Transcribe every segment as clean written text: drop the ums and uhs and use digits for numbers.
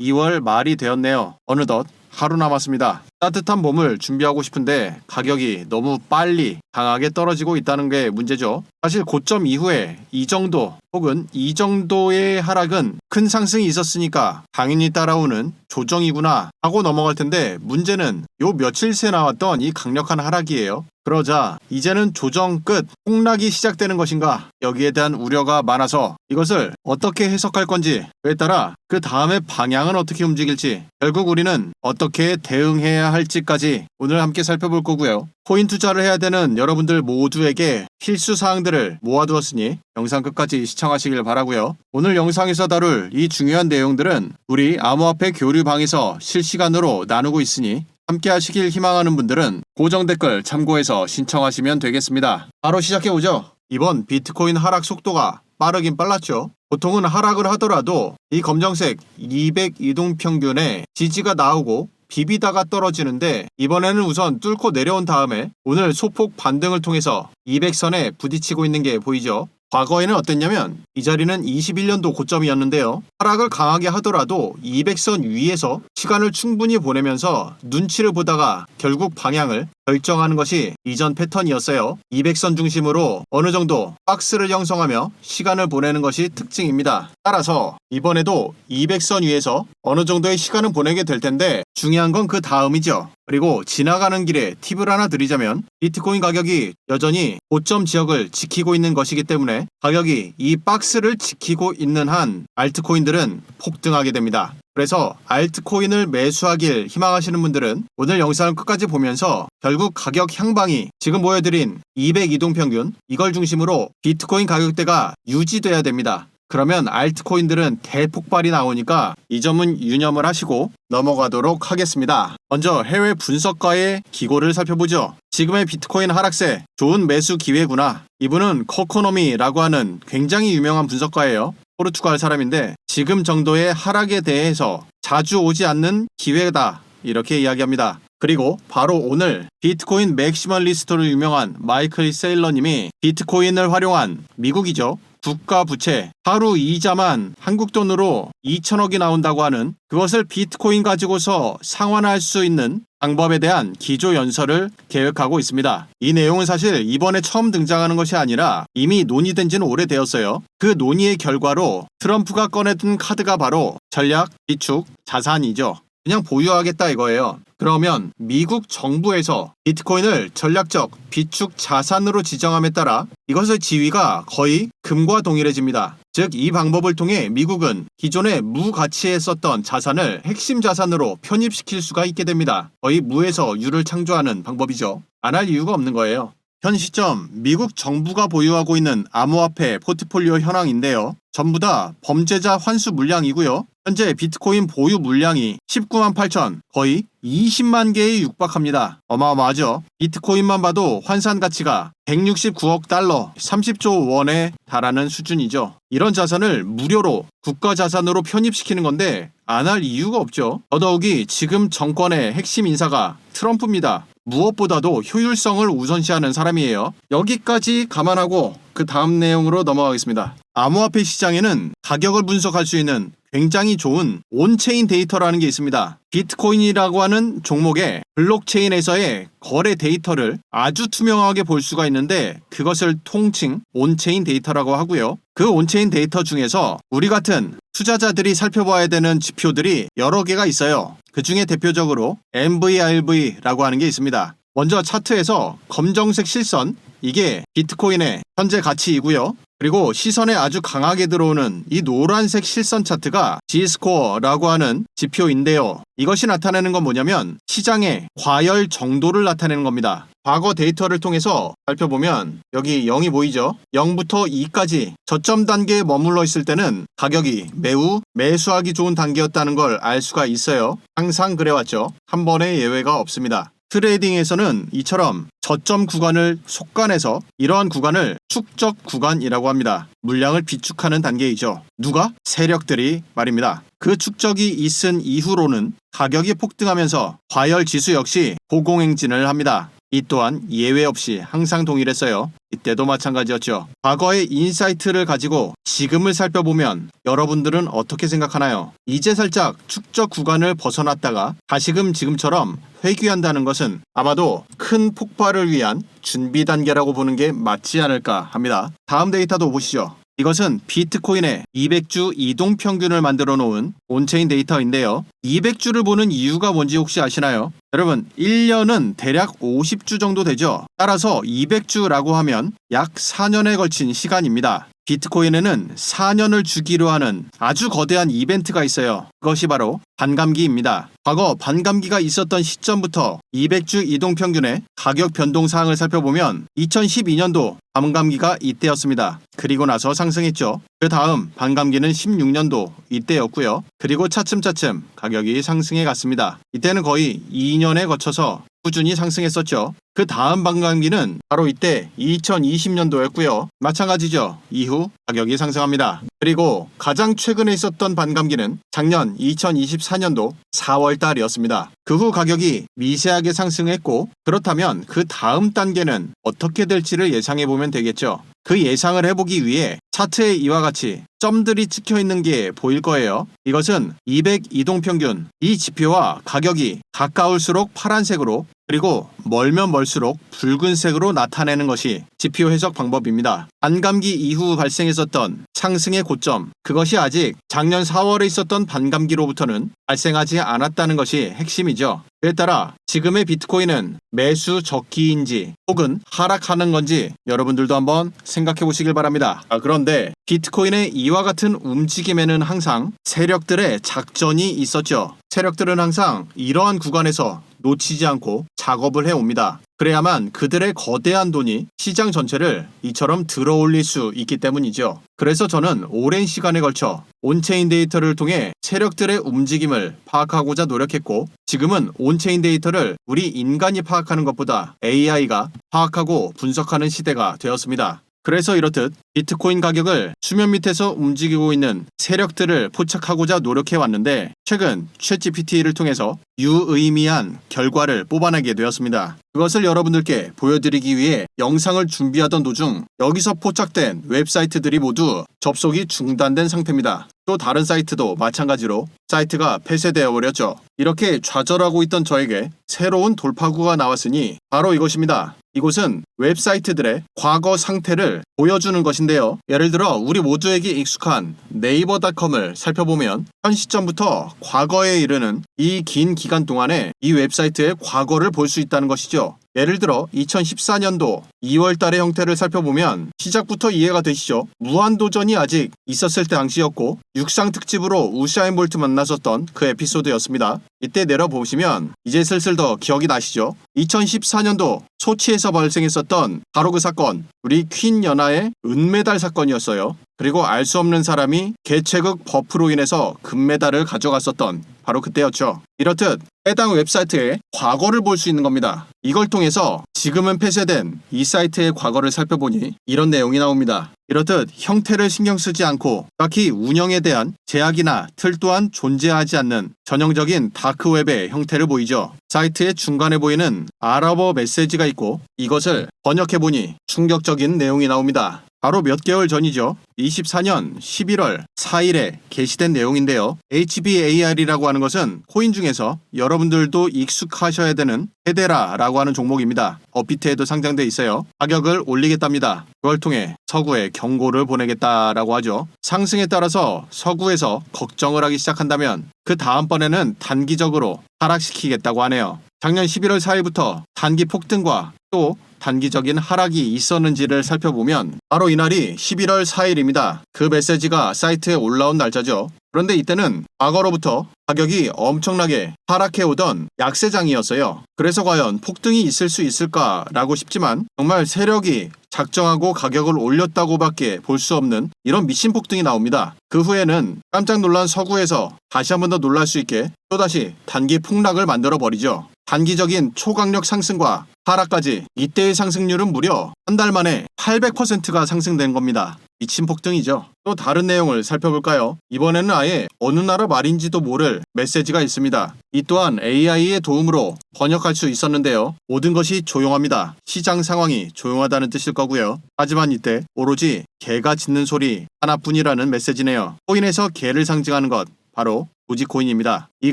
2월 말이 되었네요. 어느덧 하루 남았습니다. 따뜻한 봄을 준비하고 싶은데 가격이 너무 빨리 강하게 떨어지고 있다는 게 문제죠. 사실 고점 이후에 이 정도 혹은 이 정도의 하락은 큰 상승이 있었으니까 당연히 따라오는 조정이구나 하고 넘어갈 텐데, 문제는 요 며칠 새 나왔던 이 강력한 하락이에요. 그러자 이제는 조정 끝, 폭락이 시작되는 것인가, 여기에 대한 우려가 많아서 이것을 어떻게 해석할 건지에 따라 그 다음의 방향은 어떻게 움직일지, 결국 우리는 어떻게 대응해야 할지까지 오늘 함께 살펴볼 거고요. 코인 투자를 해야 되는 여러분들 모두에게 필수 사항들을 모아두었으니 영상 끝까지 시청하시길 바라고요. 오늘 영상에서 다룰 이 중요한 내용들은 우리 암호화폐 교류방에서 실시간으로 나누고 있으니 함께 하시길 희망하는 분들은 고정 댓글 참고해서 신청하시면 되겠습니다. 바로 시작해보죠. 이번 비트코인 하락 속도가 빠르긴 빨랐죠. 보통은 하락을 하더라도 이 검정색 200 이동평균에 지지가 나오고 비비다가 떨어지는데, 이번에는 우선 뚫고 내려온 다음에 오늘 소폭 반등을 통해서 200선에 부딪히고 있는 게 보이죠. 과거에는 어땠냐면 이 자리는 21년도 고점이었는데요. 하락을 강하게 하더라도 200선 위에서 시간을 충분히 보내면서 눈치를 보다가 결국 방향을 결정하는 것이 이전 패턴이었어요. 200선 중심으로 어느 정도 박스를 형성하며 시간을 보내는 것이 특징입니다. 따라서 이번에도 200선 위에서 어느 정도의 시간을 보내게 될 텐데, 중요한 건 그 다음이죠. 그리고 지나가는 길에 팁을 하나 드리자면, 비트코인 가격이 여전히 고점 지역을 지키고 있는 것이기 때문에 가격이 이 박스를 지키고 있는 한 알트코인들은 폭등하게 됩니다. 그래서 알트코인을 매수하길 희망하시는 분들은 오늘 영상을 끝까지 보면서 결국 가격 향방이 지금 보여드린 200 이동평균, 이걸 중심으로 비트코인 가격대가 유지돼야 됩니다. 그러면 알트코인들은 대폭발이 나오니까 이 점은 유념을 하시고 넘어가도록 하겠습니다. 먼저 해외 분석가의 기고를 살펴보죠. 지금의 비트코인 하락세 좋은 매수 기회구나. 이분은 커코노미라고 하는 굉장히 유명한 분석가예요. 포르투갈 사람인데 지금 정도의 하락에 대해서 자주 오지 않는 기회다, 이렇게 이야기합니다. 그리고 바로 오늘 비트코인 맥시멀리스트로 유명한 마이클 세일러님이 비트코인을 활용한 미국이죠, 국가 부채 하루 이자만 한국 돈으로 2천억이 나온다고 하는, 그것을 비트코인 가지고서 상환할 수 있는 방법에 대한 기조 연설을 계획하고 있습니다. 이 내용은 사실 이번에 처음 등장하는 것이 아니라 이미 논의된 지는 오래되었어요. 그 논의의 결과로 트럼프가 꺼내든 카드가 바로 전략 비축 자산이죠. 그냥 보유하겠다 이거예요. 그러면 미국 정부에서 비트코인을 전략적 비축 자산으로 지정함에 따라 이것의 지위가 거의 금과 동일해집니다. 즉, 이 방법을 통해 미국은 기존에 무가치에 썼던 자산을 핵심 자산으로 편입시킬 수가 있게 됩니다. 거의 무에서 유를 창조하는 방법이죠. 안 할 이유가 없는 거예요. 현 시점 미국 정부가 보유하고 있는 암호화폐 포트폴리오 현황인데요. 전부 다 범죄자 환수 물량이고요. 현재 비트코인 보유 물량이 19만 8천, 거의 20만 개에 육박합니다. 어마어마하죠. 비트코인만 봐도 환산 가치가 169억 달러, 30조 원에 달하는 수준이죠. 이런 자산을 무료로 국가 자산으로 편입시키는 건데 안 할 이유가 없죠. 더더욱이 지금 정권의 핵심 인사가 트럼프입니다. 무엇보다도 효율성을 우선시하는 사람이에요. 여기까지 감안하고 그 다음 내용으로 넘어가겠습니다. 암호화폐 시장에는 가격을 분석할 수 있는 굉장히 좋은 온체인 데이터라는 게 있습니다. 비트코인이라고 하는 종목의 블록체인에서의 거래 데이터를 아주 투명하게 볼 수가 있는데, 그것을 통칭 온체인 데이터라고 하고요. 그 온체인 데이터 중에서 우리 같은 투자자들이 살펴봐야 되는 지표들이 여러 개가 있어요. 그 중에 대표적으로 MVRV라고 하는 게 있습니다. 먼저 차트에서 검정색 실선, 이게 비트코인의 현재 가치이고요. 그리고 시선에 아주 강하게 들어오는 이 노란색 실선 차트가 G스코어라고 하는 지표인데요. 이것이 나타내는 건 뭐냐면 시장의 과열 정도를 나타내는 겁니다. 과거 데이터를 통해서 살펴보면 여기 0이 보이죠? 0부터 2까지 저점 단계에 머물러 있을 때는 가격이 매우 매수하기 좋은 단계였다는 걸 알 수가 있어요. 항상 그래왔죠. 한 번의 예외가 없습니다. 트레이딩에서는 이처럼 저점 구간을 속간해서 이러한 구간을 축적 구간이라고 합니다. 물량을 비축하는 단계이죠. 누가? 세력들이 말입니다. 그 축적이 있은 이후로는 가격이 폭등하면서 과열 지수 역시 고공행진을 합니다. 이 또한 예외 없이 항상 동일했어요. 이때도 마찬가지였죠. 과거의 인사이트를 가지고 지금을 살펴보면 여러분들은 어떻게 생각하나요? 이제 살짝 축적 구간을 벗어났다가 다시금 지금처럼 회귀한다는 것은 아마도 큰 폭발을 위한 준비 단계라고 보는 게 맞지 않을까 합니다. 다음 데이터도 보시죠. 이것은 비트코인의 200주 이동평균을 만들어 놓은 온체인 데이터인데요. 200주를 보는 이유가 뭔지 혹시 아시나요? 여러분 1년은 대략 50주 정도 되죠. 따라서 200주라고 하면 약 4년에 걸친 시간입니다. 비트코인에는 4년을 주기로 하는 아주 거대한 이벤트가 있어요. 그것이 바로 반감기입니다. 과거 반감기가 있었던 시점부터 200주 이동평균의 가격 변동 사항을 살펴보면 2012년도 반감기가 이때였습니다. 그리고 나서 상승했죠. 그 다음 반감기는 16년도 이때였고요. 그리고 차츰차츰 가격이 상승해 갔습니다. 이때는 거의 2년에 거쳐서 꾸준히 상승했었죠. 그 다음 반감기는 바로 이때 2020년도였고요. 마찬가지죠. 이후 가격이 상승합니다. 그리고 가장 최근에 있었던 반감기는 작년 2024년도 4월 달이었습니다. 그 후 가격이 미세하게 상승했고 그렇다면 그 다음 단계는 어떻게 될지를 예상해 보면 되겠죠. 그 예상을 해보기 위해 차트에 이와 같이 점들이 찍혀 있는 게 보일 거예요. 이것은 200 이동평균, 이 지표와 가격이 가까울수록 파란색으로 그리고 멀면 멀수록 붉은색으로 나타내는 것이 지표 해석 방법입니다. 반감기 이후 발생했었던 상승의 고점, 그것이 아직 작년 4월에 있었던 반감기로부터는 발생하지 않았다는 것이 핵심이죠. 그에 따라 지금의 비트코인은 매수 적기인지 혹은 하락하는 건지 여러분들도 한번 생각해 보시길 바랍니다. 그런데 비트코인의 이와 같은 움직임에는 항상 세력들의 작전이 있었죠. 세력들은 항상 이러한 구간에서 놓치지 않고 작업을 해옵니다. 그래야만 그들의 거대한 돈이 시장 전체를 이처럼 들어올릴 수 있기 때문이죠. 그래서 저는 오랜 시간에 걸쳐 온체인 데이터를 통해 세력들의 움직임을 파악하고자 노력했고 지금은 온체인 데이터를 우리 인간이 파악하는 것보다 AI가 파악하고 분석하는 시대가 되었습니다. 그래서 이렇듯 비트코인 가격을 수면 밑에서 움직이고 있는 세력들을 포착하고자 노력해 왔는데 최근 챗GPT를 통해서 유의미한 결과를 뽑아내게 되었습니다. 그것을 여러분들께 보여드리기 위해 영상을 준비하던 도중 여기서 포착된 웹사이트들이 모두 접속이 중단된 상태입니다. 또 다른 사이트도 마찬가지로 사이트가 폐쇄되어 버렸죠. 이렇게 좌절하고 있던 저에게 새로운 돌파구가 나왔으니 바로 이것입니다. 이곳은 웹사이트들의 과거 상태를 보여주는 것인데요. 예를 들어 우리 모두에게 익숙한 네이버닷컴을 살펴보면 현 시점부터 과거에 이르는 이 긴 기간 동안에 이 웹사이트의 과거를 볼 수 있다는 것이죠. 예를 들어 2014년도 2월 달의 형태를 살펴보면 시작부터 이해가 되시죠? 무한도전이 아직 있었을 때 당시였고 육상 특집으로 우사인 볼트 만났었던 그 에피소드였습니다. 이때 내려보시면 이제 슬슬 더 기억이 나시죠? 2014년도 소치에서 발생했었던 바로 그 사건, 우리 퀸 연하의 은메달 사건이었어요. 그리고 알 수 없는 사람이 개최국 버프로 인해서 금메달을 가져갔었던 바로 그때였죠. 이렇듯 해당 웹사이트의 과거를 볼 수 있는 겁니다. 이걸 통해서 지금은 폐쇄된 이 사이트의 과거를 살펴보니 이런 내용이 나옵니다. 이렇듯 형태를 신경 쓰지 않고 딱히 운영에 대한 제약이나 틀 또한 존재하지 않는 전형적인 다크웹의 형태를 보이죠. 사이트의 중간에 보이는 아랍어 메시지가 있고 이것을 번역해보니 충격적인 내용이 나옵니다. 바로 몇 개월 전이죠. 24년 11월 4일에 게시된 내용인데요. HBAR이라고 하는 것은 코인 중에서 여러분들도 익숙하셔야 되는 헤데라라고 하는 종목입니다. 업비트에도 상장돼 있어요. 가격을 올리겠답니다. 그걸 통해 서구에 경고를 보내겠다라고 하죠. 상승에 따라서 서구에서 걱정을 하기 시작한다면 그 다음번에는 단기적으로 하락시키겠다고 하네요. 작년 11월 4일부터 단기 폭등과 또 단기적인 하락이 있었는지를 살펴보면 바로 이날이 11월 4일입니다. 그 메시지가 사이트에 올라온 날짜죠. 그런데 이때는 과거로부터 가격이 엄청나게 하락해오던 약세장이었어요. 그래서 과연 폭등이 있을 수 있을까라고 싶지만 정말 세력이 작정하고 가격을 올렸다고밖에 볼 수 없는 이런 미친 폭등이 나옵니다. 그 후에는 깜짝 놀란 서구에서 다시 한 번 더 놀랄 수 있게 또다시 단기 폭락을 만들어 버리죠. 단기적인 초강력 상승과 하락까지 이때의 상승률은 무려 한 달 만에 800%가 상승된 겁니다. 미친 폭등이죠. 또 다른 내용을 살펴볼까요? 이번에는 아예 어느 나라 말인지도 모를 메시지가 있습니다. 이 또한 AI의 도움으로 번역할 수 있었는데요. 모든 것이 조용합니다. 시장 상황이 조용하다는 뜻일 거고요. 하지만 이때 오로지 개가 짖는 소리 하나뿐이라는 메시지네요. 코인에서 개를 상징하는 것 바로 도지코인입니다. 이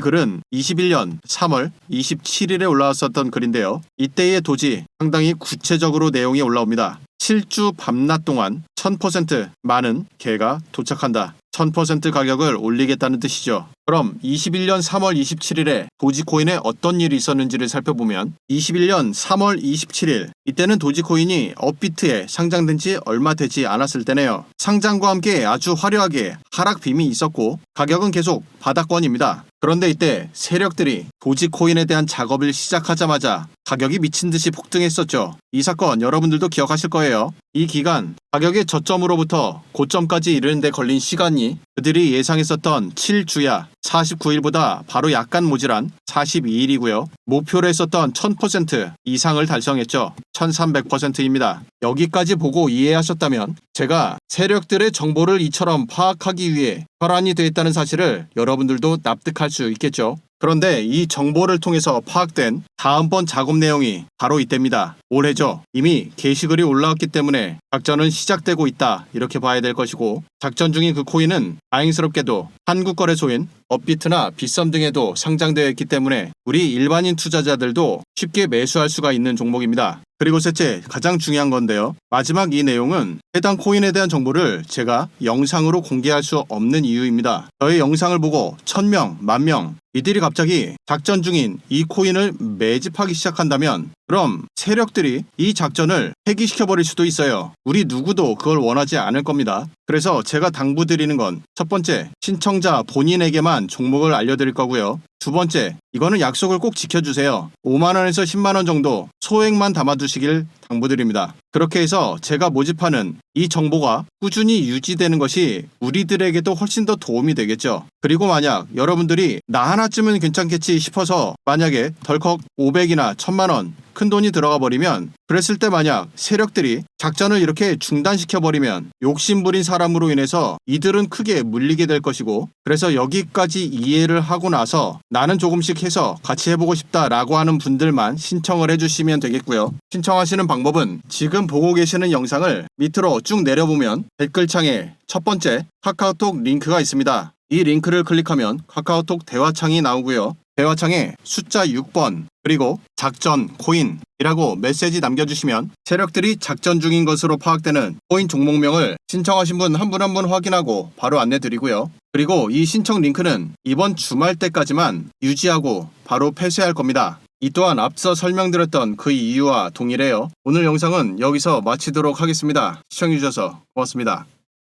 글은 21년 3월 27일에 올라왔었던 글인데요. 이때의 도지 상당히 구체적으로 내용이 올라옵니다. 7주 밤낮 동안 1000% 많은 개가 도착한다. 1000% 가격을 올리겠다는 뜻이죠. 그럼 21년 3월 27일에 도지코인에 어떤 일이 있었는지를 살펴보면 21년 3월 27일 이때는 도지코인이 업비트에 상장된 지 얼마 되지 않았을 때네요. 상장과 함께 아주 화려하게 하락 빔이 있었고 가격은 계속 바닥권입니다. 그런데 이때 세력들이 도지코인에 대한 작업을 시작하자마자 가격이 미친듯이 폭등했었죠. 이 사건 여러분들도 기억하실 거예요. 이 기간 가격의 저점으로부터 고점까지 이르는 데 걸린 시간이 그들이 예상했었던 7주야 49일보다 바로 약간 모자란 42일이고요. 목표로 했었던 1000% 이상을 달성했죠. 1300%입니다. 여기까지 보고 이해하셨다면 제가 세력들의 정보를 이처럼 파악하기 위해 혈안이 되어 있다는 사실을 여러분들도 납득할 수 있겠죠. 그런데 이 정보를 통해서 파악된 다음번 작업 내용이 바로 이때입니다. 올해죠. 이미 게시글이 올라왔기 때문에 작전은 시작되고 있다 이렇게 봐야 될 것이고 작전 중인 그 코인은 다행스럽게도 한국거래소인 업비트나 빗썸 등에도 상장되어 있기 때문에 우리 일반인 투자자들도 쉽게 매수할 수가 있는 종목입니다. 그리고 셋째, 가장 중요한 건데요. 마지막 이 내용은 해당 코인에 대한 정보를 제가 영상으로 공개할 수 없는 이유입니다. 저의 영상을 보고 1000명, 10,000명 이들이 갑자기 작전 중인 이 코인을 매집하기 시작한다면 그럼 세력들이 이 작전을 폐기시켜버릴 수도 있어요. 우리 누구도 그걸 원하지 않을 겁니다. 그래서 제가 당부드리는 건 첫 번째, 신청자 본인에게만 종목을 알려드릴 거고요. 두 번째, 이거는 약속을 꼭 지켜주세요. 5만원에서 10만원 정도 소액만 담아두시길 당부드립니다. 그렇게 해서 제가 모집하는 이 정보가 꾸준히 유지되는 것이 우리들에게도 훨씬 더 도움이 되겠죠. 그리고 만약 여러분들이 나 하나쯤은 괜찮겠지 싶어서 만약에 덜컥 500이나 1000만원 큰 돈이 들어가 버리면 그랬을 때 만약 세력들이 작전을 이렇게 중단시켜버리면 욕심부린 사람으로 인해서 이들은 크게 물리게 될 것이고 그래서 여기까지 이해를 하고 나서 나는 조금씩 해서 같이 해보고 싶다라고 하는 분들만 신청을 해주시면 되겠고요. 신청하시는 방법은 지금 보고 계시는 영상을 밑으로 쭉 내려보면 댓글창에 첫 번째 카카오톡 링크가 있습니다. 이 링크를 클릭하면 카카오톡 대화창이 나오고요. 대화창에 숫자 6번 그리고 작전 코인이라고 메시지 남겨주시면 세력들이 작전 중인 것으로 파악되는 코인 종목명을 신청하신 분 한 분 한 분 확인하고 바로 안내드리고요. 그리고 이 신청 링크는 이번 주말 때까지만 유지하고 바로 폐쇄할 겁니다. 이 또한 앞서 설명드렸던 그 이유와 동일해요. 오늘 영상은 여기서 마치도록 하겠습니다. 시청해주셔서 고맙습니다.